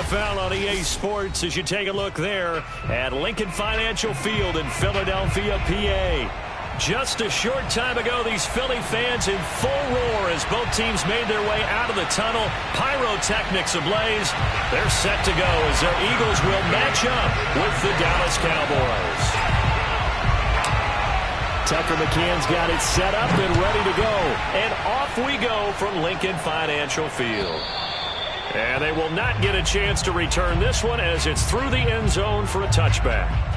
NFL on EA Sports as you take a look there at Lincoln Financial Field in Philadelphia, PA. Just a short time ago, these Philly fans in full roar as both teams made their way out of the tunnel. Pyrotechnics ablaze. They're set to go as their Eagles will match up with the Dallas Cowboys. Tucker McCann's got it set up and ready to go. And off we go from Lincoln Financial Field. And they will not get a chance to return this one as it's through the end zone for a touchback.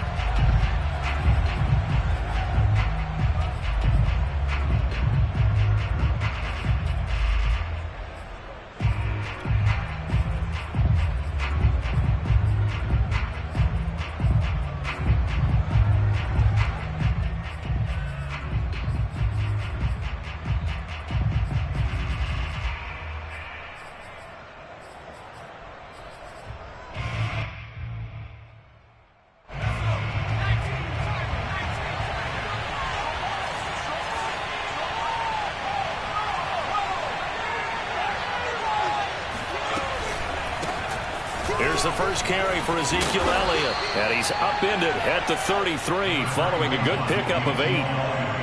Here's the first carry for Ezekiel Elliott, and he's upended at the 33 following a good pickup of 8.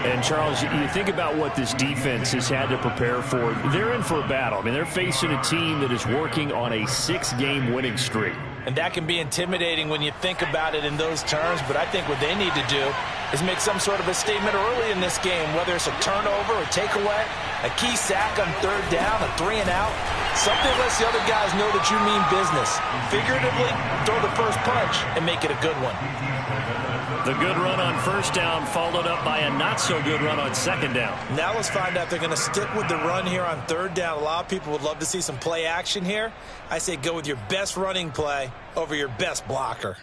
And, Charles, you think about what this defense has had to prepare for. They're in for a battle. I mean, they're facing a team that is working on a 6-game winning streak. And that can be intimidating when you think about it in those terms, but I think what they need to do is make some sort of a statement early in this game, whether it's a turnover, a takeaway, a key sack on 3rd down, a 3-and-out. Something lets the other guys know that you mean business. Figuratively, throw the first punch and make it a good one. The good run on 1st down followed up by a not-so-good run on 2nd down. Now let's find out if they're going to stick with the run here on 3rd down. A lot of people would love to see some play action here. I say go with your best running play over your best blocker.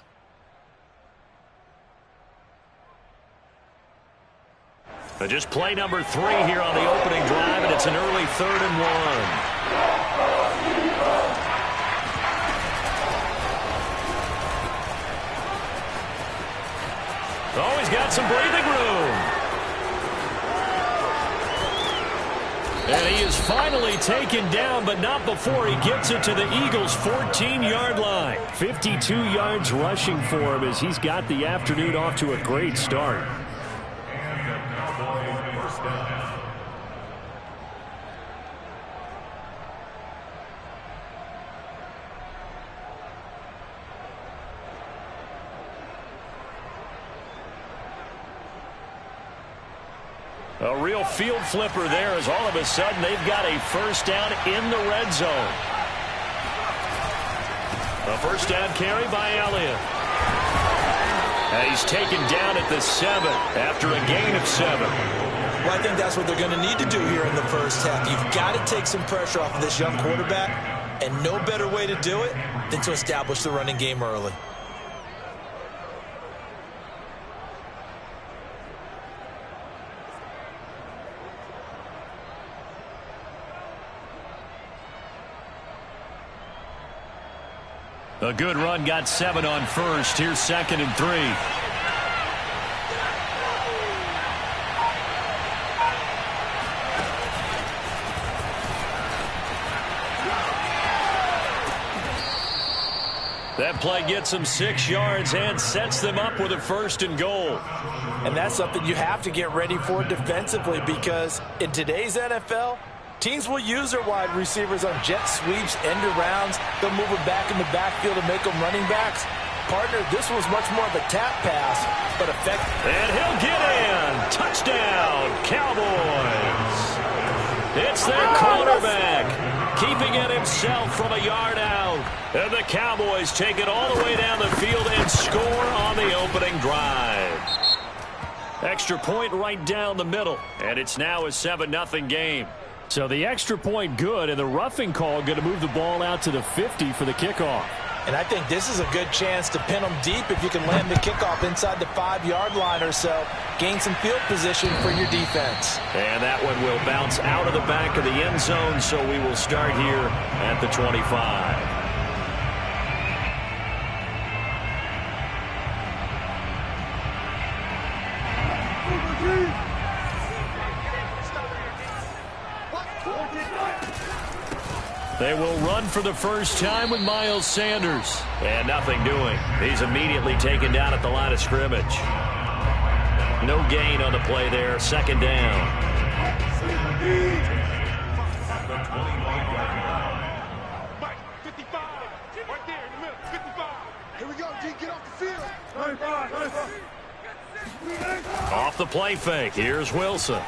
Just play number 3 here on the opening drive, and it's an early 3rd and 1. Oh, he's got some breathing room. And he is finally taken down, but not before he gets it to the Eagles' 14-yard line. 52 yards rushing for him as he's got the afternoon off to a great start. A real field flipper there as all of a sudden they've got a 1st down in the red zone. A 1st down carry by Elliott. And he's taken down at the 7 after a gain of 7. Well, I think that's what they're going to need to do here in the first half. You've got to take some pressure off of this young quarterback, and no better way to do it than to establish the running game early. A good run, got 7 on 1st. Here's 2nd and 3. That play gets them 6 yards and sets them up with a 1st and goal. And that's something you have to get ready for defensively, because in today's NFL, teams will use their wide receivers on jet sweeps, end arounds. They'll move them back in the backfield and make them running backs. Partner, this was much more of a tap pass, but effective. And he'll get in. Touchdown, Cowboys. It's their quarterback, keeping it himself from a yard out. And the Cowboys take it all the way down the field and score on the opening drive. Extra point right down the middle, and it's now a 7-0 game. So the extra point good, and the roughing call going to move the ball out to the 50 for the kickoff. And I think this is a good chance to pin them deep if you can land the kickoff inside the 5-yard line or so. Gain some field position for your defense. And that one will bounce out of the back of the end zone, so we will start here at the 25. They will run for the first time with Miles Sanders. And nothing doing. He's immediately taken down at the line of scrimmage. No gain on the play there. Second down. Off the play fake. Here's Wilson.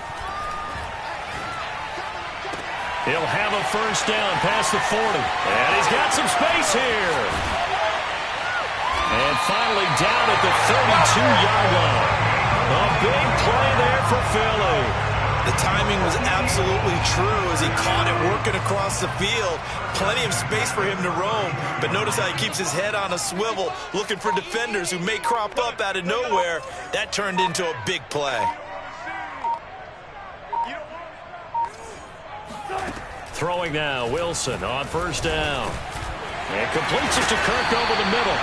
He'll have a first down past the 40. And he's got some space here. And finally down at the 32-yard line. A big play there for Philly. The timing was absolutely true as he caught it working across the field. Plenty of space for him to roam. But notice how he keeps his head on a swivel, looking for defenders who may crop up out of nowhere. That turned into a big play. Throwing now, Wilson on first down. And completes it to Kirk over the middle.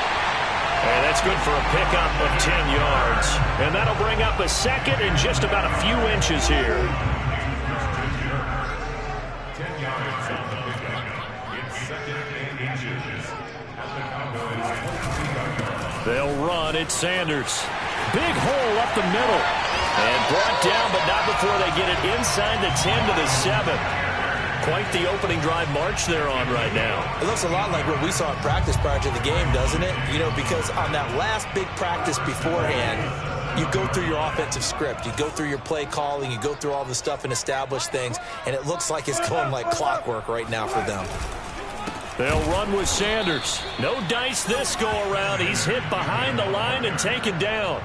And that's good for a pickup of 10 yards. And that'll bring up a second and just about a few inches here. 10 yards on the pickup. It's second and inches. They'll run. It's Sanders. Big hole up the middle. And brought down, but not before they get it inside the 10 to the 7. Quite the opening drive march they're on right now. It looks a lot like what we saw in practice prior to the game, doesn't it? You know, because on that last big practice beforehand, you go through your offensive script. You go through your play calling. You go through all the stuff and establish things. And it looks like it's going like clockwork right now for them. They'll run with Sanders. No dice this go-around. He's hit behind the line and taken down.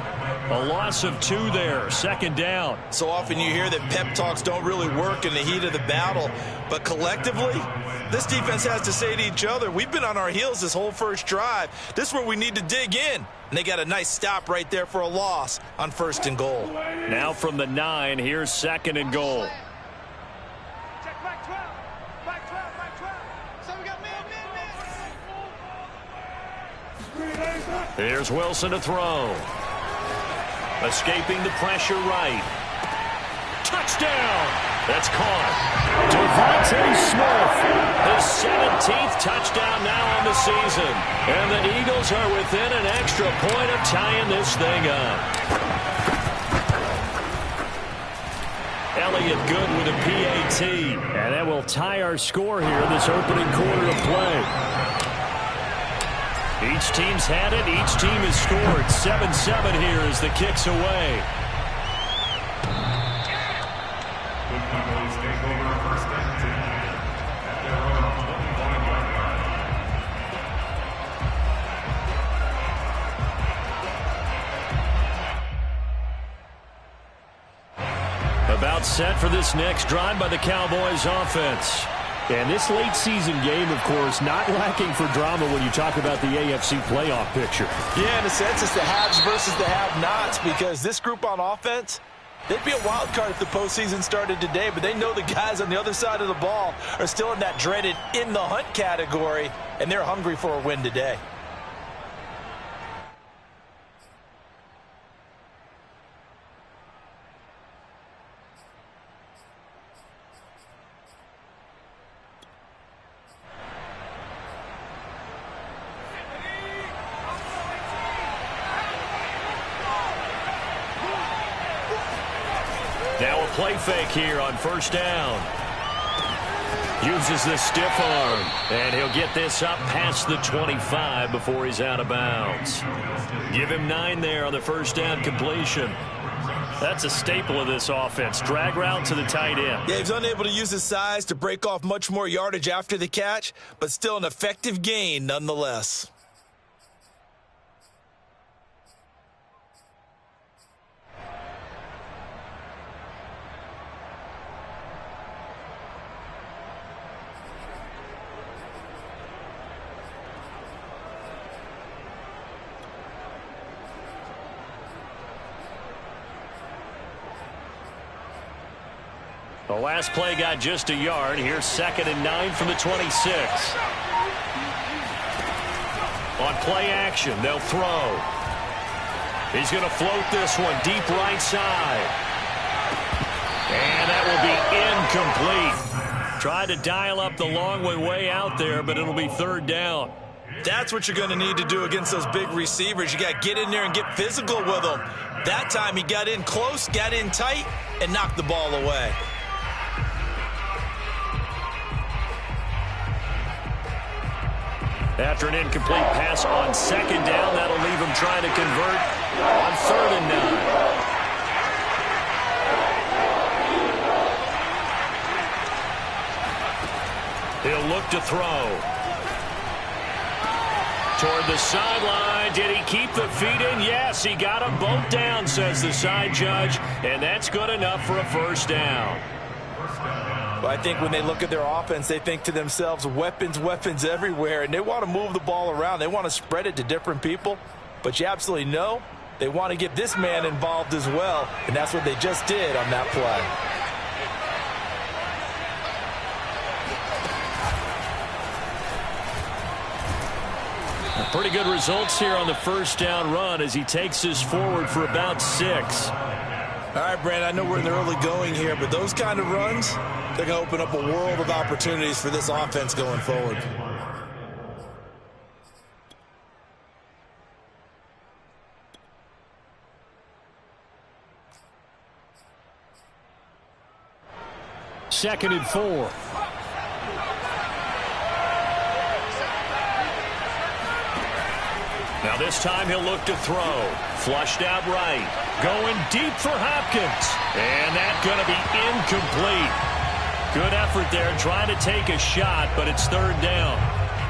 A loss of 2 there. Second down. So often you hear that pep talks don't really work in the heat of the battle. But collectively, this defense has to say to each other, we've been on our heels this whole first drive. This is where we need to dig in. And they got a nice stop right there for a loss on first and goal. Now from the 9, here's second and goal. Check back 12. Back 12. Back 12. So we got man. Here's Wilson to throw. Escaping the pressure right. Touchdown! That's caught. Devontae Smith, his 17th touchdown now on the season. And the Eagles are within an extra point of tying this thing up. Elliott good with a PAT. And that will tie our score here in this opening quarter of play. Each team's had it. Each team has scored. 7-7 here as the kick's away. The Eagles take over first and 10 at their own 25-yard line. About set for this next drive by the Cowboys offense. And this late season game, of course, not lacking for drama when you talk about the AFC playoff picture. Yeah, in a sense, it's the haves versus the have-nots because this group on offense, they'd be a wild card if the postseason started today, but they know the guys on the other side of the ball are still in that dreaded in-the-hunt category, and they're hungry for a win today. Now a play fake here on first down. Uses the stiff arm, and he'll get this up past the 25 before he's out of bounds. Give him 9 there on the first down completion. That's a staple of this offense. Drag route to the tight end. Yeah, he's unable to use his size to break off much more yardage after the catch, but still an effective gain nonetheless. The last play got just a yard. Here's second and 9 from the 26. On play action, they'll throw. He's going to float this one deep right side. And that will be incomplete. Tried to dial up the long way out there, but it'll be third down. That's what you're going to need to do against those big receivers. You got to get in there and get physical with them. That time he got in close, got in tight, and knocked the ball away. After an incomplete pass on second down, that'll leave him trying to convert on 3rd and 9. He'll look to throw. Toward the sideline. Did he keep the feet in? Yes, he got them both down, says the side judge, and that's good enough for a first down. Well, I think when they look at their offense, they think to themselves, weapons, weapons everywhere, and they want to move the ball around. They want to spread it to different people, but you absolutely know they want to get this man involved as well, and that's what they just did on that play. Pretty good results here on the first down run as he takes us forward for about 6. All right, Brandon, I know we're in the early going here, but those kind of runs, they're going to open up a world of opportunities for this offense going forward. Second and 4. Now this time he'll look to throw. Flushed out right. Going deep for Hopkins. And that's going to be incomplete. Good effort there trying to take a shot, but it's 3rd down.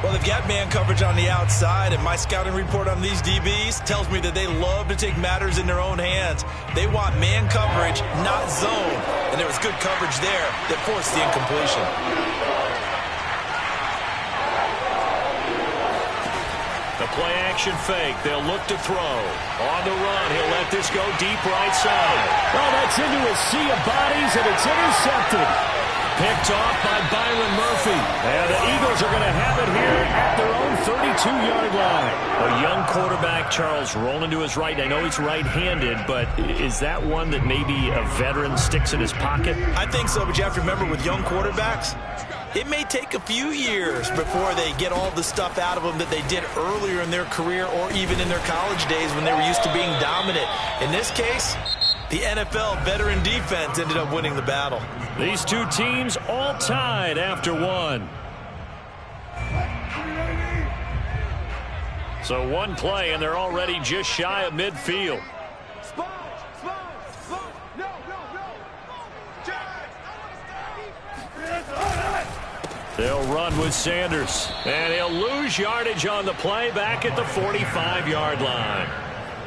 Well, they've got man coverage on the outside, and my scouting report on these DBs tells me that they love to take matters in their own hands. They want man coverage, not zone. And there was good coverage there that forced the incompletion. The play-action fake. They'll look to throw. On the run, he'll let this go deep right side. Oh, that's into a sea of bodies, and it's intercepted. Picked off by Byron Murphy. And the Eagles are going to have it here at their own 32-yard line. A young quarterback, Charles, rolling to his right. I know he's right-handed, but is that one that maybe a veteran sticks in his pocket? I think so, but you have to remember with young quarterbacks, it may take a few years before they get all the stuff out of them that they did earlier in their career or even in their college days when they were used to being dominant. In this case, the NFL veteran defense ended up winning the battle. These two teams all tied after 1. So one play, and they're already just shy of midfield. They'll run with Sanders, and he'll lose yardage on the play back at the 45-yard line.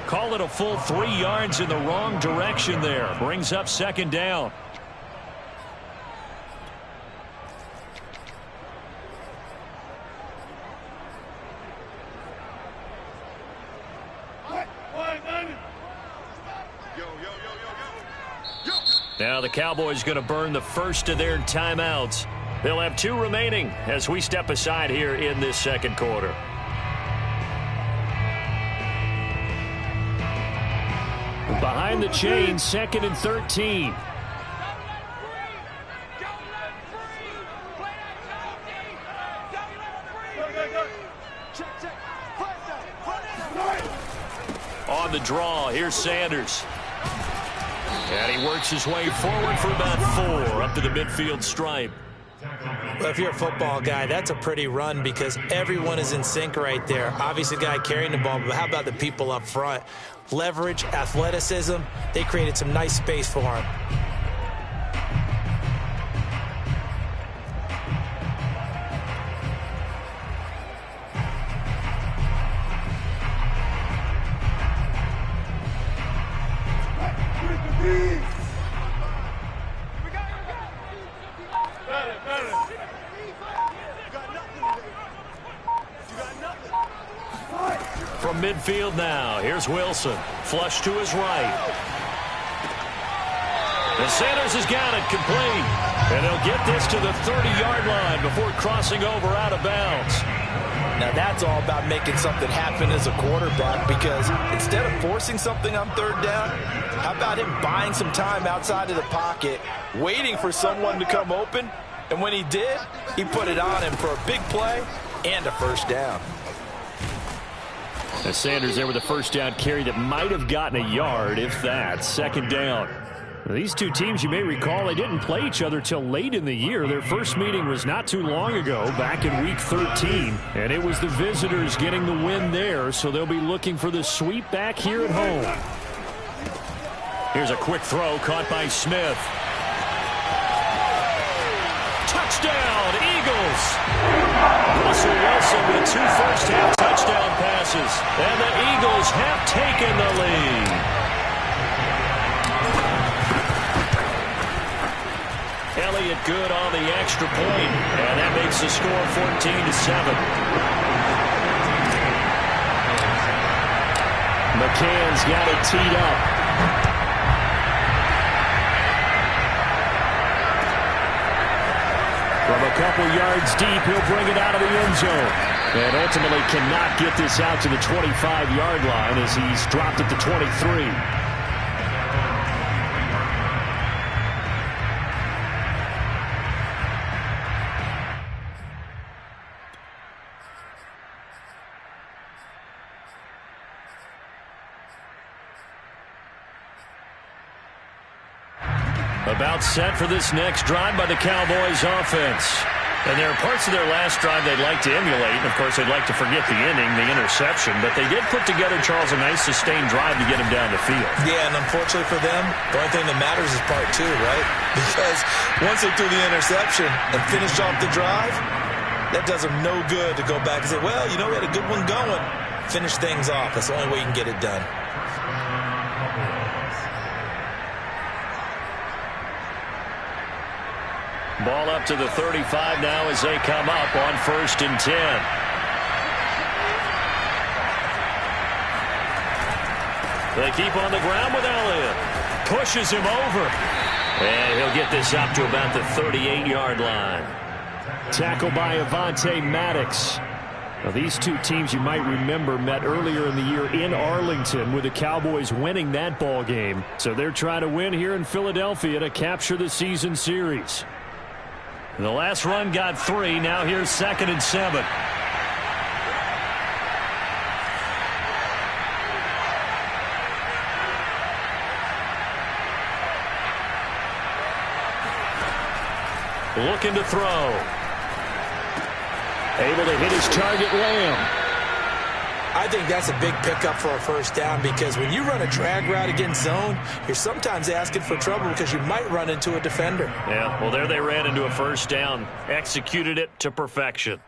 Call it a full 3 yards in the wrong direction there. Brings up 2nd down. Now the Cowboys going to burn the first of their timeouts. They'll have 2 remaining as we step aside here in this second quarter. Behind the chain, 2nd and 13. On the draw, here's Sanders. And he works his way forward for about 4 up to the midfield stripe. Well, if you're a football guy, that's a pretty run because everyone is in sync right there. Obviously, the guy carrying the ball, but how about the people up front? Leverage, athleticism, they created some nice space for him. From midfield now, here's Wilson. Flush to his right. And Sanders has got it complete. And he'll get this to the 30-yard line before crossing over out of bounds. Now that's all about making something happen as a quarterback because instead of forcing something on 3rd down, how about him buying some time outside of the pocket, waiting for someone to come open, And when he did, he put it on him for a big play and a first down. As Sanders there with a first down carry that might have gotten a yard, if that. Second down. These two teams, you may recall, they didn't play each other till late in the year. Their first meeting was not too long ago, back in Week 13. And it was the visitors getting the win there, so they'll be looking for the sweep back here at home. Here's a quick throw caught by Smith. Touchdown, Eagles! Russell Wilson with 2 first-half touchdown passes. And the Eagles have taken the lead. Elliott good on the extra point, and that makes the score 14-7. McCann's got it teed up. From a couple yards deep, he'll bring it out of the end zone. And ultimately cannot get this out to the 25-yard line as he's dropped it to 23. About set for this next drive by the Cowboys offense. And there are parts of their last drive they'd like to emulate. And of course, they'd like to forget the inning, the interception. But they did put together, Charles, a nice sustained drive to get him down the field. Yeah, and unfortunately for them, the only thing that matters is part 2, right? Because once they threw the interception and finished off the drive, that does them no good to go back and say, well, you know, we had a good one going. Finish things off. That's the only way you can get it done. Ball up to the 35 now as they come up on 1st and 10. They keep on the ground with Elliott. Pushes him over. And he'll get this up to about the 38-yard line. Tackled by Avonte Maddox. Now, these two teams, you might remember, met earlier in the year in Arlington with the Cowboys winning that ball game. So they're trying to win here in Philadelphia to capture the season series. The last run got 3. Now here's 2nd and 7. Looking to throw. Able to hit his target, Lamb. I think that's a big pickup for a first down because when you run a drag route against zone, you're sometimes asking for trouble because you might run into a defender. Yeah, well, there they ran into a first down. Executed it to perfection.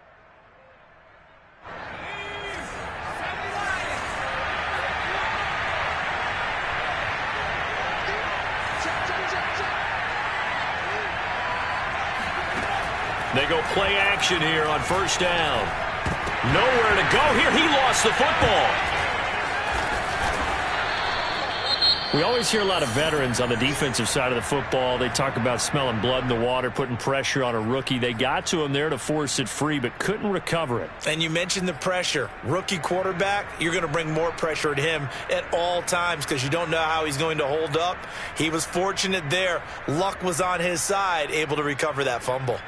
They go play action here on first down. Nowhere to go here. He lost the football. We always hear a lot of veterans on the defensive side of the football. They talk about smelling blood in the water, putting pressure on a rookie. They got to him there to force it free, but couldn't recover it. And you mentioned the pressure. Rookie quarterback, you're going to bring more pressure at him at all times because you don't know how he's going to hold up. He was fortunate there. Luck was on his side, able to recover that fumble.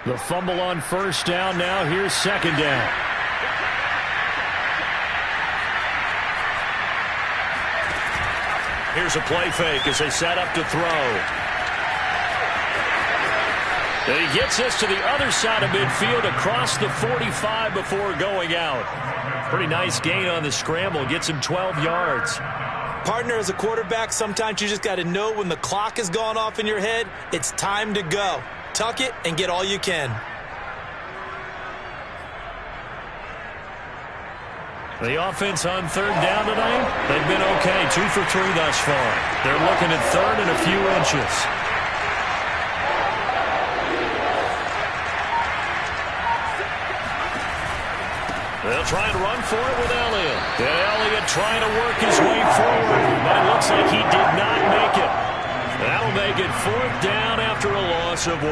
The fumble on first down. Now here's 2nd down. Here's a play fake as they set up to throw. And he gets this to the other side of midfield across the 45 before going out. Pretty nice gain on the scramble. Gets him 12 yards. Partner, as a quarterback, sometimes you just got to know when the clock has gone off in your head, it's time to go. Tuck it and get all you can. The offense on 3rd down tonight, they've been okay. 2 for 3 thus far. They're looking at 3rd and a few inches. They'll try and run for it with Elliott. And Elliott trying to work his way forward, but it looks like he did not make it. That'll make it 4th down after a loss of 1.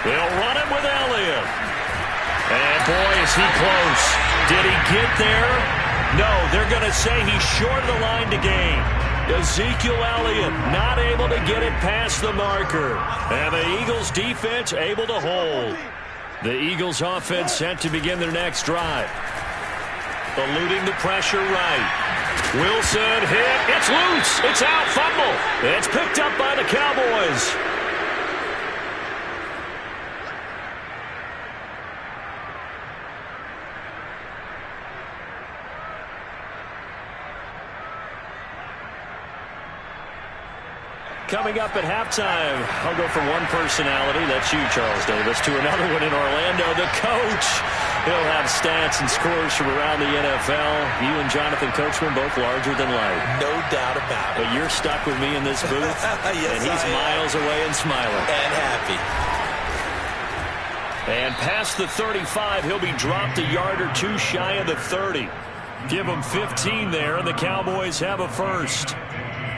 They'll run it with Elliott. And boy, is he close. Did he get there? No, they're going to say he's short of the line to gain. Ezekiel Elliott not able to get it past the marker. And the Eagles defense able to hold. The Eagles offense set to begin their next drive. Eluding the pressure right. Wilson hit. It's loose. It's out. Fumble. It's picked up by the Cowboys. Coming up at halftime, I'll go from one personality, that's you, Charles Davis, to another one in Orlando, the coach. He'll have stats and scores from around the NFL. You and Jonathan Coachman both larger than life. No doubt about it. But you're stuck with me in this booth, yes, and he's miles away and smiling. And happy. And past the 35, he'll be dropped a yard or two shy of the 30. Give him 15 there, and the Cowboys have a first.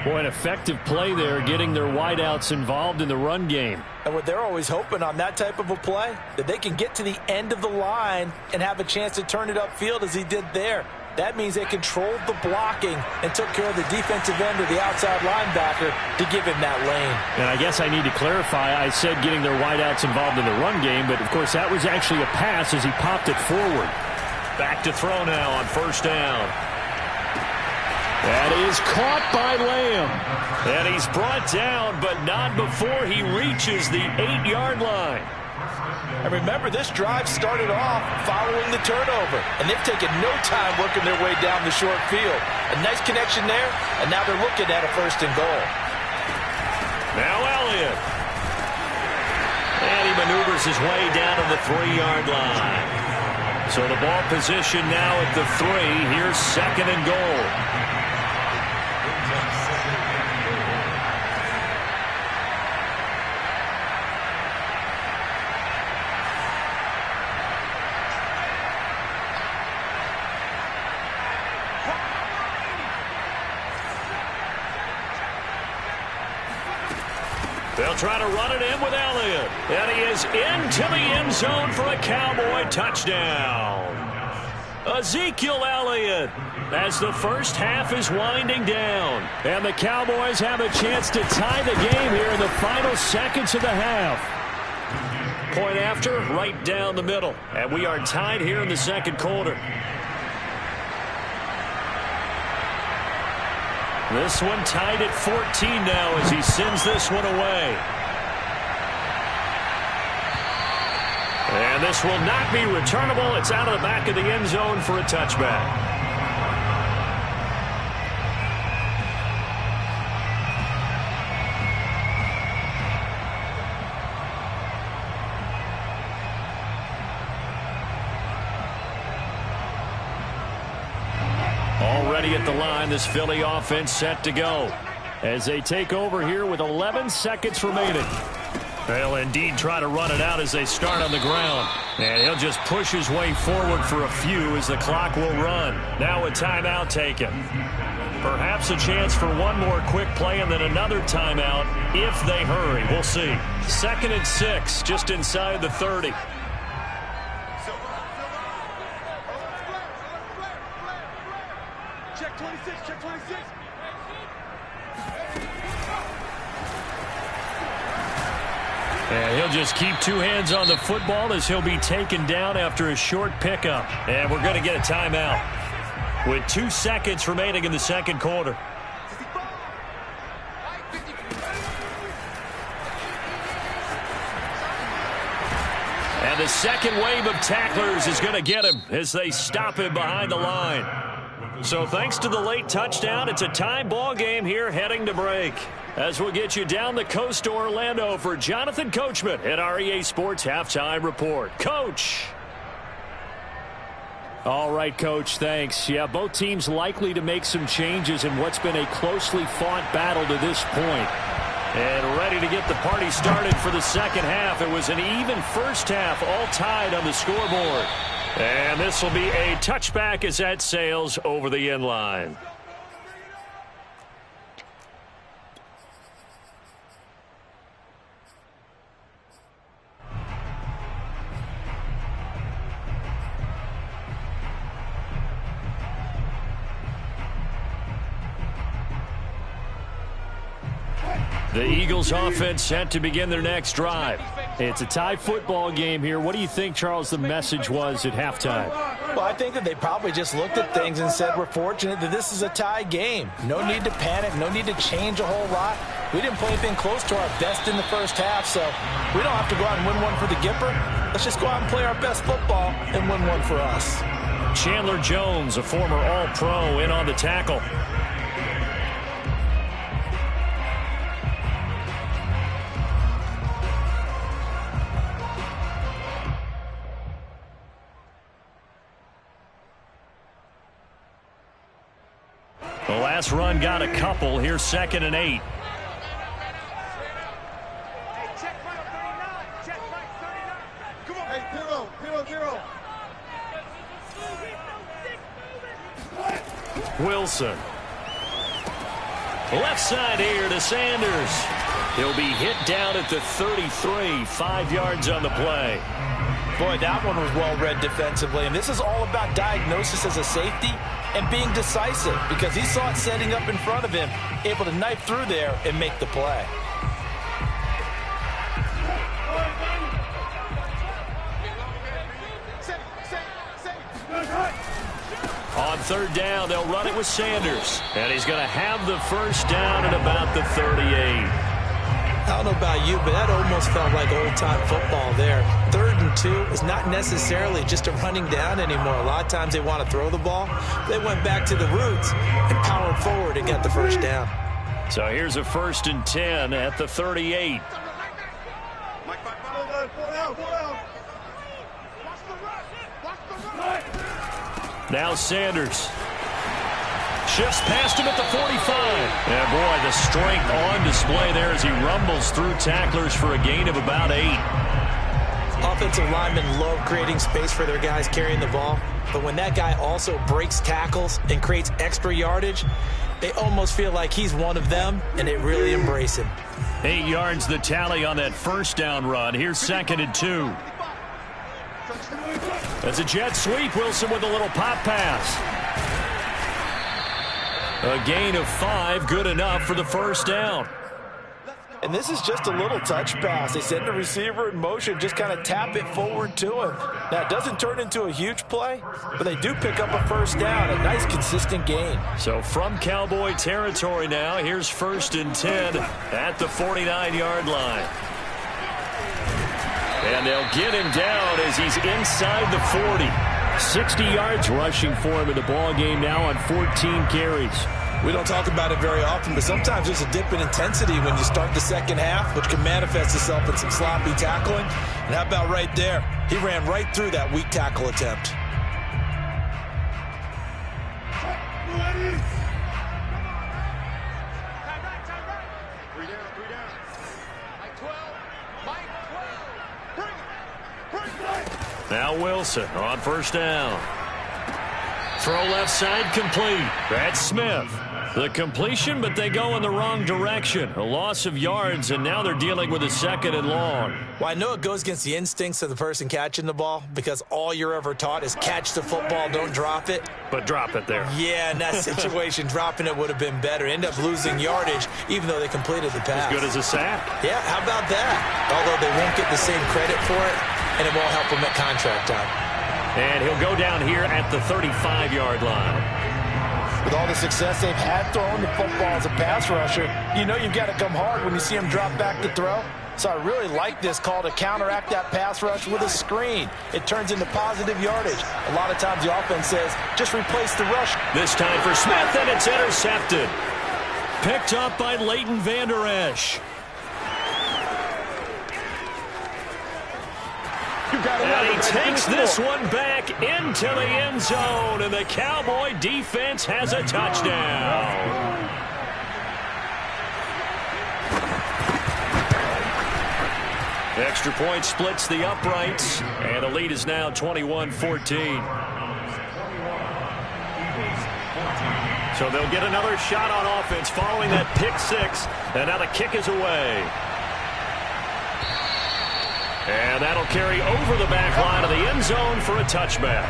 Boy, an effective play there, getting their wideouts involved in the run game. And what they're always hoping on that type of a play, that they can get to the end of the line and have a chance to turn it upfield as he did there. That means they controlled the blocking and took care of the defensive end or the outside linebacker to give him that lane. And I guess I need to clarify, I said getting their wideouts involved in the run game, but of course that was actually a pass as he popped it forward. Back to throw now on first down. That is caught by Lamb. And he's brought down, but not before he reaches the 8-yard line. And remember, this drive started off following the turnover, and they've taken no time working their way down the short field. A nice connection there, and now they're looking at a first and goal. Now Elliott. And he maneuvers his way down to the 3-yard line. So the ball position now at the 3. Here's second and goal. They'll try to run it in with Elliott. And he is into the end zone for a Cowboy touchdown. Ezekiel Elliott as the first half is winding down. And the Cowboys have a chance to tie the game here in the final seconds of the half. Point after, right down the middle. And we are tied here in the second quarter. This one tied at 14 now as he sends this one away. And this will not be returnable. It's out of the back of the end zone for a touchback. Already at the line, this Philly offense set to go as they take over here with 11 seconds remaining. They'll indeed try to run it out as they start on the ground. And he'll just push his way forward for a few as the clock will run. Now a timeout taken. Perhaps a chance for one more quick play and then another timeout if they hurry. We'll see. 2nd and 6, just inside the 30. Check 26, check 26. And he'll just keep two hands on the football as he'll be taken down after a short pickup. And we're going to get a timeout with 2 seconds remaining in the second quarter. And the second wave of tacklers is going to get him as they stop him behind the line. So thanks to the late touchdown, it's a tie ball game here heading to break. As we'll get you down the coast to Orlando for Jonathan Coachman at our EA Sports Halftime Report. Coach. All right, Coach, thanks. Yeah, both teams likely to make some changes in what's been a closely fought battle to this point. And ready to get the party started for the second half. It was an even first half, all tied on the scoreboard. And this will be a touchback as that sails over the end line. The Eagles offense set to begin their next drive. It's a tie football game here. What do you think, Charles, the message was at halftime? Well, I think that they probably just looked at things and said, we're fortunate that this is a tie game. No need to panic, no need to change a whole lot. We didn't play anything close to our best in the first half, so we don't have to go out and win one for the Gipper. Let's just go out and play our best football and win one for us. Chandler Jones, a former All-Pro, in on the tackle. The last run got a couple. Here's 2nd and 8. Hey, check right 39. Check right 39. Come on. Hey, 0-0-0. Wilson. Left side here to Sanders. He'll be hit down at the 33, 5 yards on the play. Boy, that one was well read defensively, and this is all about diagnosis as a safety and being decisive because he saw it setting up in front of him, able to knife through there and make the play. On 3rd down, they'll run it with Sanders, and he's going to have the first down at about the 38. I don't know about you, but that almost felt like old-time football there. 3rd and 2 is not necessarily just a running down anymore. A lot of times they want to throw the ball. They went back to the roots and powered forward and got the first down. So here's a 1st and 10 at the 38. Now Sanders. Shifts past him at the 45. And boy, the strength on display there as he rumbles through tacklers for a gain of about 8. Offensive linemen love creating space for their guys carrying the ball. But when that guy also breaks tackles and creates extra yardage, they almost feel like he's one of them, and they really embrace him. 8 yards the tally on that first down run. Here's 2nd and 2. That's a jet sweep. Wilson with a little pop pass. A gain of 5, good enough for the first down. And this is just a little touch pass. They send the receiver in motion, just kind of tap it forward to him. Now, it doesn't turn into a huge play, but they do pick up a first down, a nice, consistent gain. So from Cowboy territory now, here's 1st and 10 at the 49-yard line. And they'll get him down as he's inside the 40. 60 yards rushing for him in the ball game now on 14 carries. We don't talk about it very often, but sometimes there's a dip in intensity when you start the second half, which can manifest itself in some sloppy tackling. And how about right there? He ran right through that weak tackle attempt. Now Wilson on 1st down. Throw left side complete. That's Smith. The completion, but they go in the wrong direction. A loss of yards, and now they're dealing with a 2nd and long. Well, I know it goes against the instincts of the person catching the ball because all you're ever taught is catch the football, don't drop it. But drop it there. Yeah, in that situation, dropping it would have been better. End up losing yardage, even though they completed the pass. As good as a sack. Yeah, how about that? Although they won't get the same credit for it, and it won't help them at contract time. And he'll go down here at the 35-yard line. With all the success they've had throwing the football as a pass rusher, you know you've got to come hard when you see him drop back to throw. So I really like this call to counteract that pass rush with a screen. It turns into positive yardage. A lot of times the offense says, just replace the rush. This time for Smith, and it's intercepted. Picked up by Leighton Vander Esch. And he takes this one back into the end zone, and the Cowboy defense has a touchdown. Extra point splits the uprights, and the lead is now 21-14. So they'll get another shot on offense following that pick six, and now the kick is away. And that'll carry over the back line of the end zone for a touchback.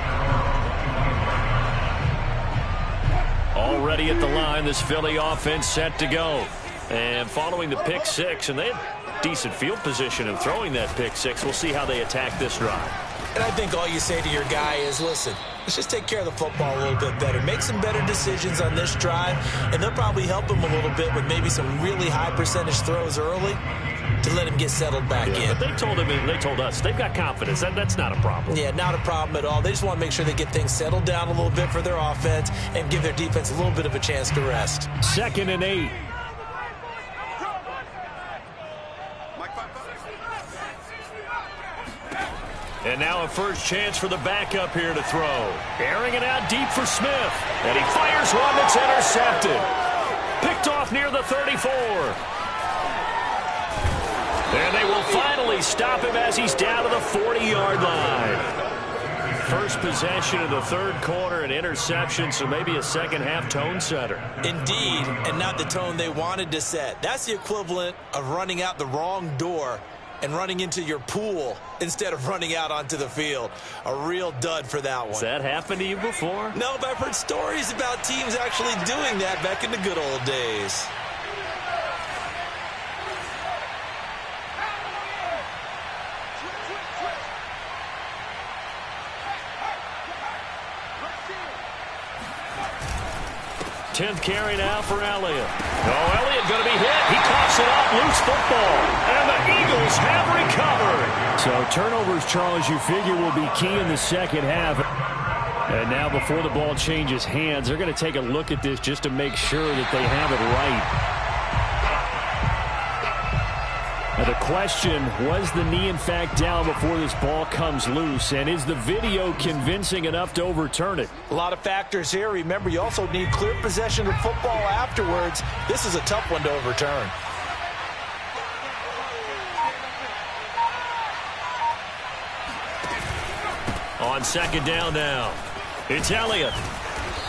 Already at the line, this Philly offense set to go. And following the pick six, and they had decent field position in throwing that pick six. We'll see how they attack this drive. And I think all you say to your guy is, listen, let's just take care of the football a little bit better. Make some better decisions on this drive, and they'll probably help him a little bit with maybe some really high percentage throws early to let him get settled back in. But they told him, and they told us, they've got confidence. That's not a problem. Yeah, not a problem at all. They just want to make sure they get things settled down a little bit for their offense and give their defense a little bit of a chance to rest. 2nd and 8. And now a first chance for the backup here to throw. Airing it out deep for Smith. And he fires one that's intercepted. Picked off near the 34. And they will finally stop him as he's down to the 40-yard line. First possession of the third quarter, an interception, so maybe a second-half tone setter. Indeed, and not the tone they wanted to set. That's the equivalent of running out the wrong door and running into your pool instead of running out onto the field. A real dud for that one. Has that happened to you before? No, but I've heard stories about teams actually doing that back in the good old days. Tenth carry now for Elliott. Oh, Elliott going to be hit. He coughs it up. Loose football. And the Eagles have recovered. So turnovers, Charles, you figure will be key in the second half. And now before the ball changes hands, they're going to take a look at this just to make sure that they have it right. Now the question, was the knee in fact down before this ball comes loose? And is the video convincing enough to overturn it? A lot of factors here. Remember, you also need clear possession of football afterwards. This is a tough one to overturn. On second down now, it's Elliott.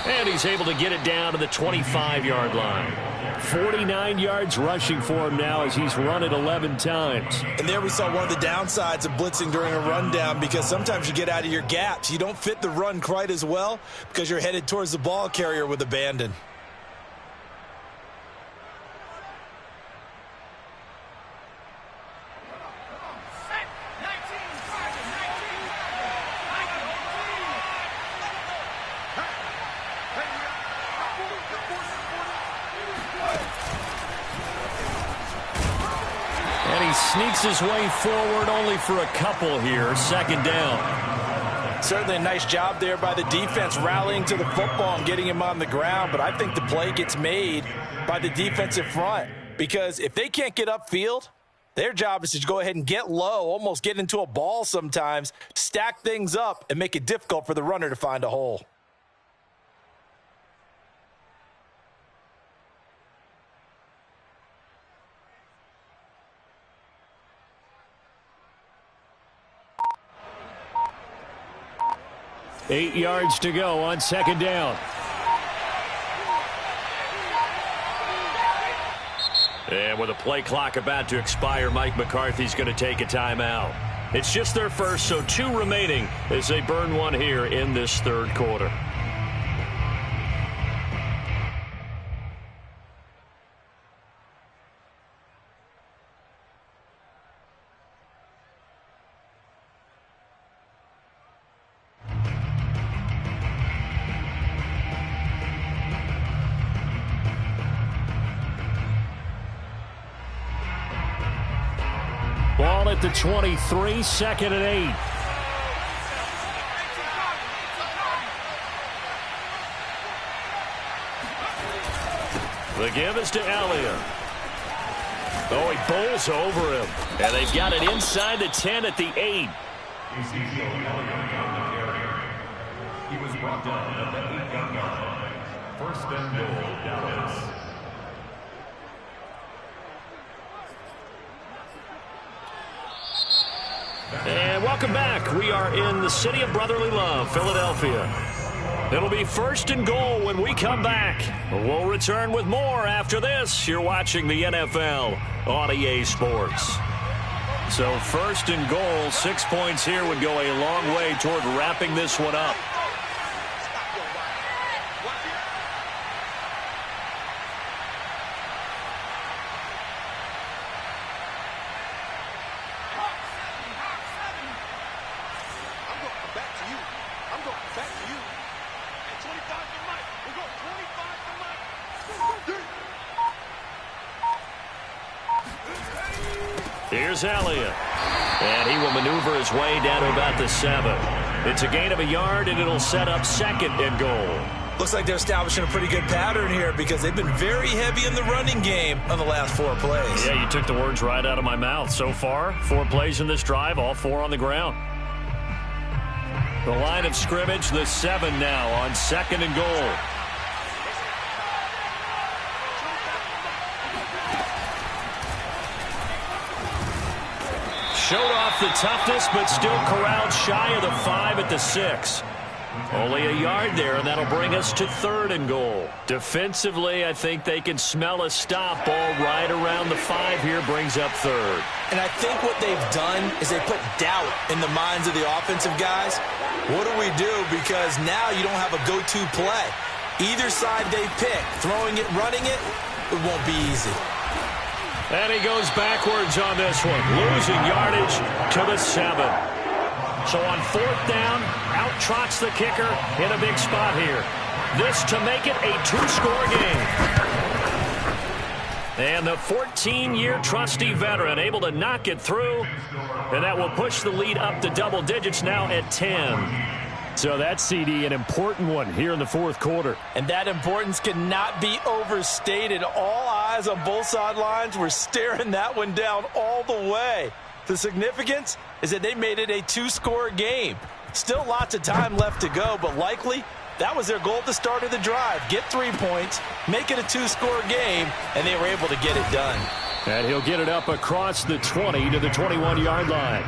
And he's able to get it down to the 25-yard line. 49 yards rushing for him now as he's run it 11 times. And there we saw one of the downsides of blitzing during a rundown, because sometimes you get out of your gaps. You don't fit the run quite as well because you're headed towards the ball carrier with abandon. Sneaks his way forward only for a couple here. Second down. Certainly a nice job there by the defense rallying to the football and getting him on the ground, but I think the play gets made by the defensive front, because if they can't get upfield, their job is to go ahead and get low, almost get into a ball sometimes, stack things up, and make it difficult for the runner to find a hole. Eight yards to go on second down. And with a play clock about to expire, Mike McCarthy's going to take a timeout. It's just their first, so 2 remaining as they burn one here in this third quarter. Ball at the 23, 2nd and 8. The give is to Elliott. Oh, he bowls over him. And they've got it inside the 10 at the 8. Ezekiel Elliott on the carry. He was brought down at the 8-yard line. First and goal, Dallas. And welcome back. We are in the city of brotherly love, Philadelphia. It'll be first and goal when we come back. We'll return with more after this. You're watching the NFL on EA Sports. So first and goal, 6 points here would go a long way toward wrapping this one up. Here's Elliott. And he will maneuver his way down to about the 7. It's a gain of a yard, and it'll set up 2nd and goal. Looks like they're establishing a pretty good pattern here because they've been very heavy in the running game on the last 4 plays. Yeah, you took the words right out of my mouth. So far, 4 plays in this drive, all 4 on the ground. The line of scrimmage, the 7 now on 2nd and goal. Showed off the toughness, but still corralled shy of the 5 at the 6. Only a yard there, and that'll bring us to 3rd and goal. Defensively, I think they can smell a stop. Ball right around the 5 here brings up 3rd. And I think what they've done is they put doubt in the minds of the offensive guys. What do we do? Because now you don't have a go-to play. Either side they pick, throwing it, running it, it won't be easy. And he goes backwards on this one, losing yardage to the 7. So on 4th down, out trots the kicker in a big spot here. This to make it a 2-score game. And the 14-year trusty veteran able to knock it through. And that will push the lead up to double digits now at 10. So that's, CD, an important one here in the 4th quarter. And that importance cannot be overstated. All eyes on both sidelines were staring that one down all the way. The significance is that they made it a 2-score game. Still lots of time left to go, but likely that was their goal at the start of the drive. Get 3 points, make it a 2-score game, and they were able to get it done. And he'll get it up across the 20 to the 21-yard line.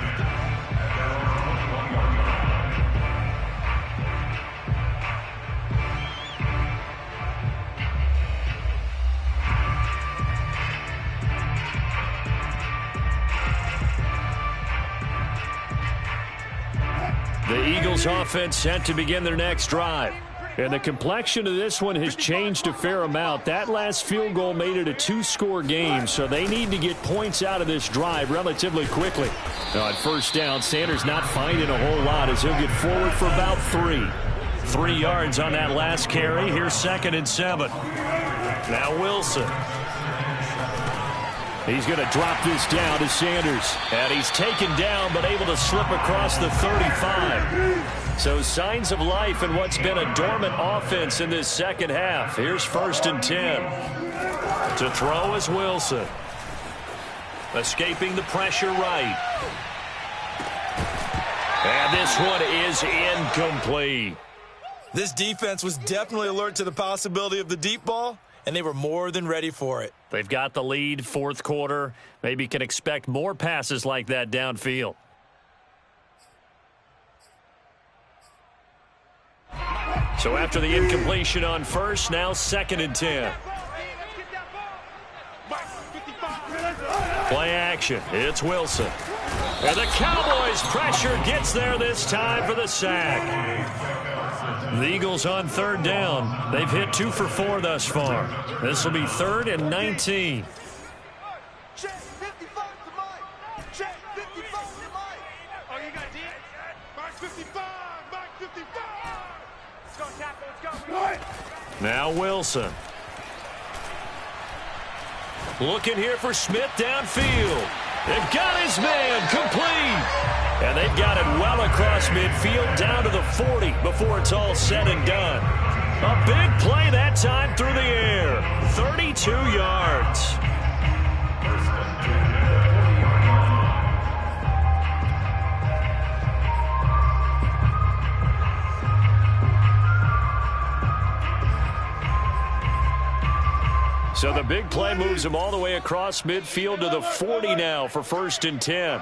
The Eagles offense set to begin their next drive. And the complexion of this one has changed a fair amount. That last field goal made it a 2-score game, so they need to get points out of this drive relatively quickly. Now on 1st down, Sanders not finding a whole lot as he'll get forward for about 3. 3 yards on that last carry. Here's 2nd and 7. Now Wilson. He's going to drop this down to Sanders. And he's taken down but able to slip across the 35. So signs of life in what's been a dormant offense in this 2nd half. Here's 1st and 10. To throw is Wilson. Escaping the pressure right. And this one is incomplete. This defense was definitely alert to the possibility of the deep ball, and they were more than ready for it. They've got the lead, 4th quarter. Maybe can expect more passes like that downfield. So after the incompletion on 1st, now 2nd and 10. Play action. It's Wilson. And the Cowboys' pressure gets there this time for the sack. The Eagles on 3rd down. They've hit 2 for 4 thus far. This will be 3rd and 19. Check 55 to Mike. Check 55 to Mike. Oh, you got D? Mike 55. Mike 55. Let's go, tackle. Let's go. Now Wilson. Looking here for Smith downfield. They've got his man complete. And they've got it well across midfield down to the 40 before it's all said and done. A big play that time through the air. 32 yards. So the big play moves him all the way across midfield to the 40 now for 1st and 10.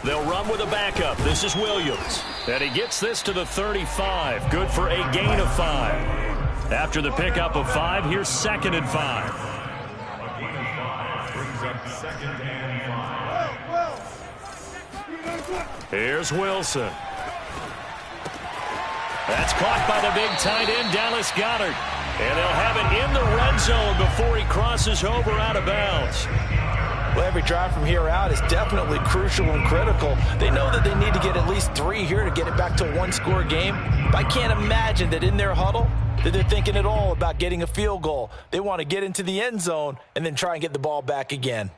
They'll run with a backup. This is Williams. And he gets this to the 35. Good for a gain of 5. After the pickup of 5, here's 2nd and 5. A gain of 5 brings up 2nd and 5. Here's Wilson. That's caught by the big tight end, Dallas Goedert. And they'll have it in the red zone before he crosses over out of bounds. Well, every drive from here out is definitely crucial and critical. They know that they need to get at least 3 here to get it back to a 1-score game. But I can't imagine that in their huddle that they're thinking at all about getting a field goal. They want to get into the end zone and then try and get the ball back again.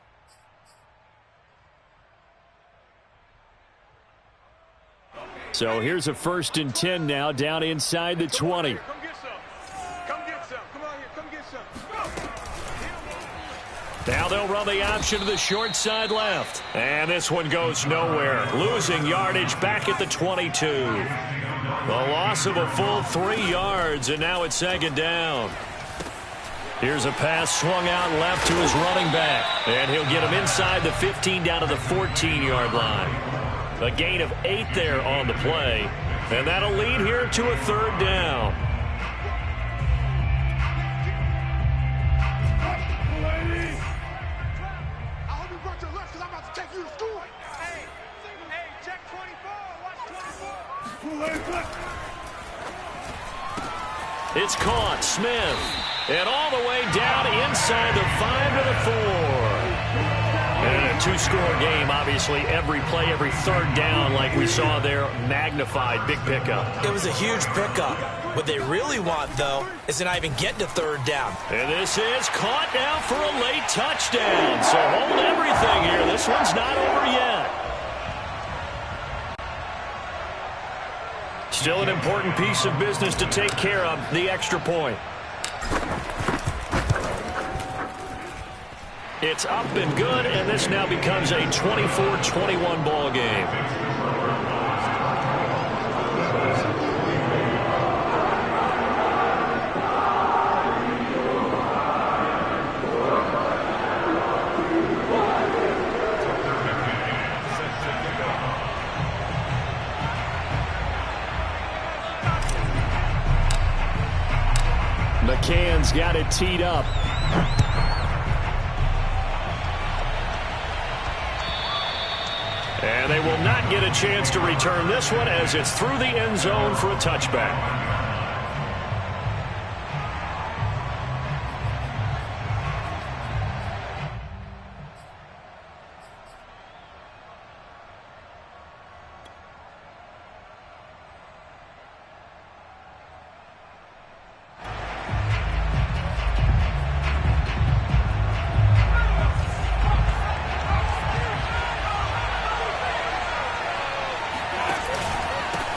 So here's a 1st and 10 now, down inside the 20. Come get some. Come get some. Come on here. Come get some. Now they'll run the option to the short side left. And this one goes nowhere. Losing yardage back at the 22. The loss of a full 3 yards, and now it's 2nd down. Here's a pass swung out left to his running back. And he'll get him inside the 15 down to the 14-yard line. A gain of 8 there on the play. And that'll lead here to a 3rd down. I hope you brought your lunch because I'm about to take you to school. Hey, check 24. Watch 24. It's caught. Smith. And all the way down inside the 5 to the 4. And a 2-score game, obviously. Every play, every 3rd down, like we saw there, magnified. Big pickup. It was a huge pickup. What they really want, though, is to not even get to 3rd down. And this is caught now for a late touchdown. So hold everything here. This one's not over yet. Still an important piece of business to take care of, the extra point. It's up and good, and this now becomes a 24-21 ball game. McCann's got it teed up. And they will not get a chance to return this one as it's through the end zone for a touchback.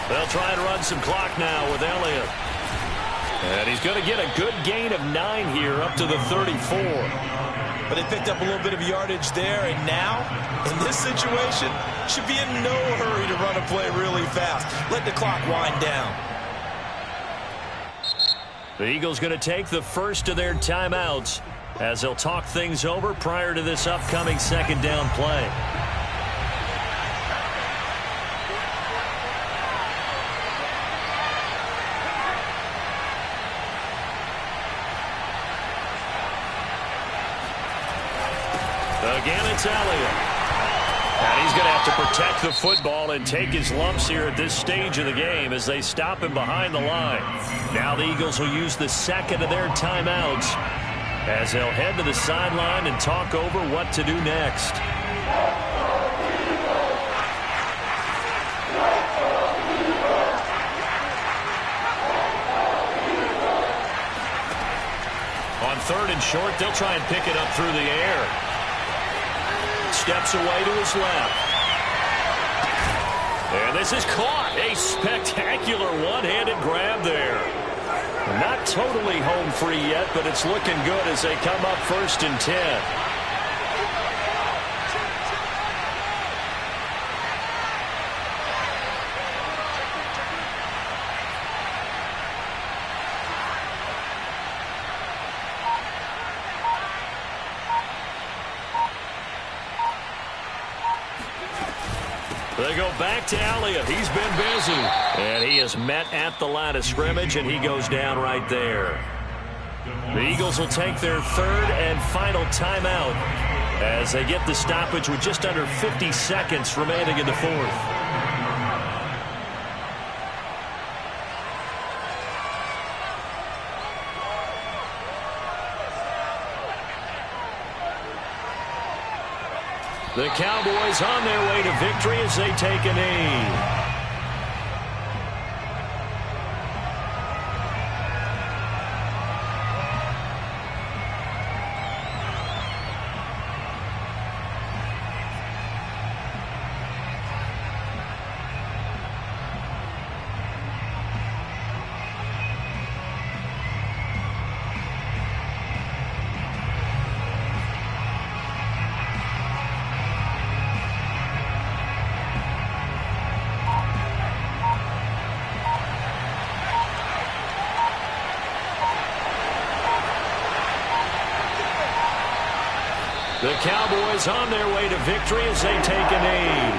They'll try and run some clock now with Elliott. And he's going to get a good gain of 9 here up to the 34. But they picked up a little bit of yardage there, and now, in this situation, should be in no hurry to run a play really fast. Let the clock wind down. The Eagles going to take the first of their timeouts as they'll talk things over prior to this upcoming 2nd down play. Again, it's Elliott. And he's going to have to protect the football and take his lumps here at this stage of the game as they stop him behind the line. Now the Eagles will use the 2nd of their timeouts as they'll head to the sideline and talk over what to do next. On 3rd and short, they'll try and pick it up through the air. Steps away to his left. And this is caught. A spectacular one-handed grab there. Not totally home free yet, but it's looking good as they come up 1st and 10. They go back to Elliott. He's been busy. And he is met at the line of scrimmage, and he goes down right there. The Eagles will take their 3rd and final timeout as they get the stoppage with just under 50 seconds remaining in the 4th. The Cowboys on their way to victory as they take a knee. the Cowboys on their way to victory as they take a knee.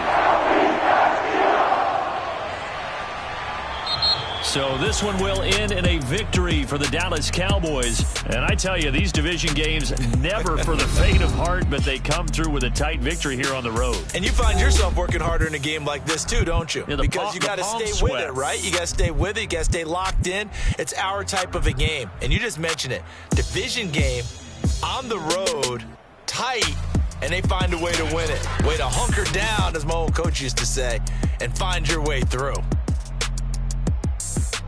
So this one will end in a victory for the Dallas Cowboys. And I tell you, these division games never for the faint of heart, but they come through with a tight victory here on the road. And you find yourself working harder in a game like this too, don't you? Yeah, because you got to stay with it, right? You got to stay with it. You got to stay locked in. It's our type of a game. And you just mentioned it. Division game, on the road, tight, and they find a way to win it. Way to hunker down, as my old coach used to say, and find your way through.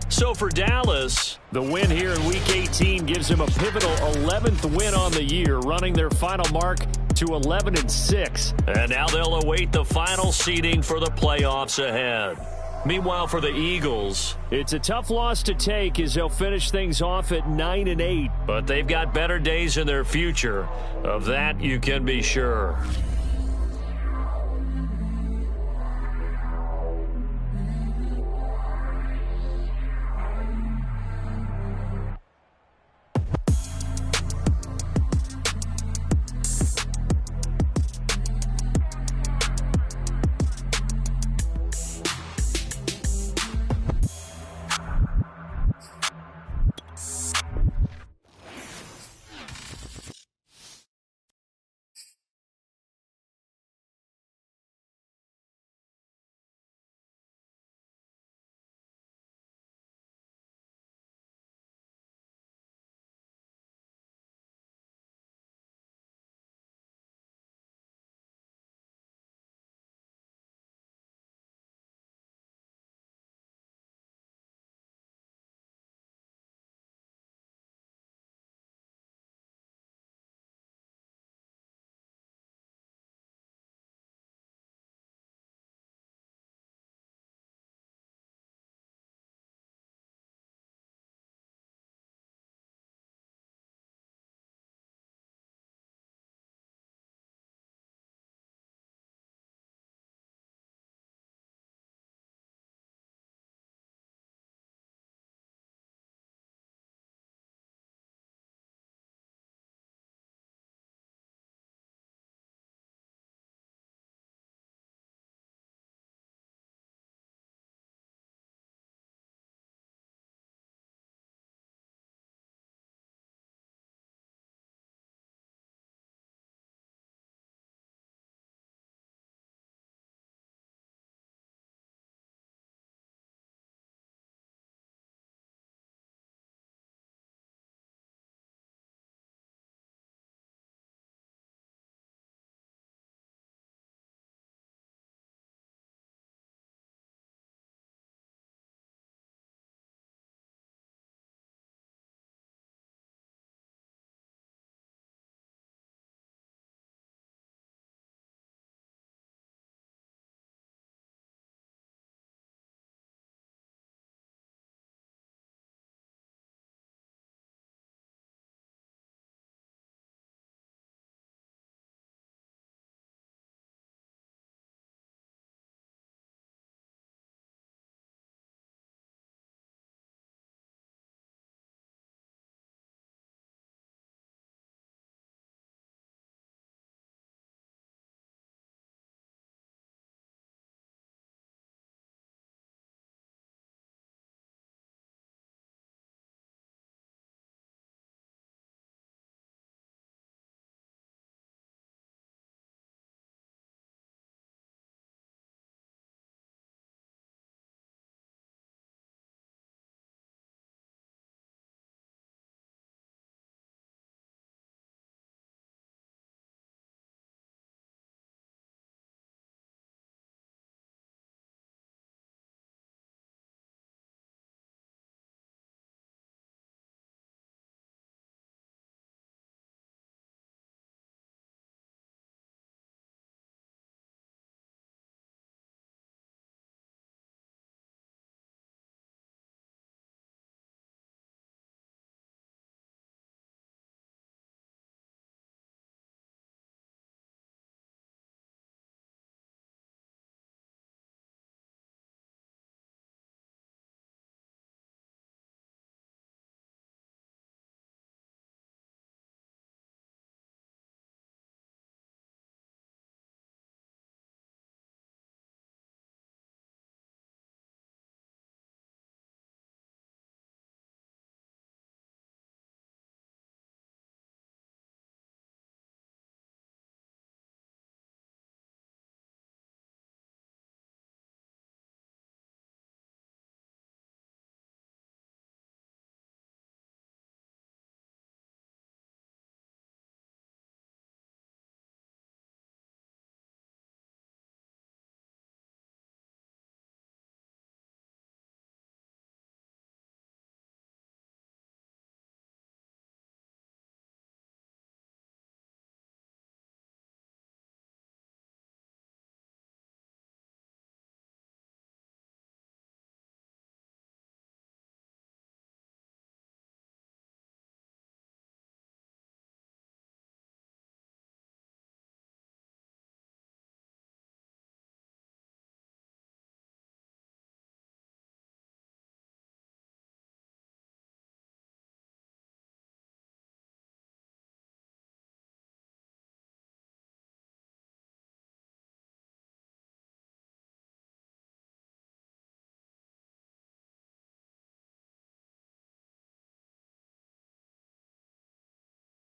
So for Dallas, the win here in Week 18 gives them a pivotal 11th win on the year, running their final mark to 11-6. And now they'll await the final seeding for the playoffs ahead. Meanwhile, for the Eagles, it's a tough loss to take as they'll finish things off at 9-8. But they've got better days in their future. Of that, you can be sure.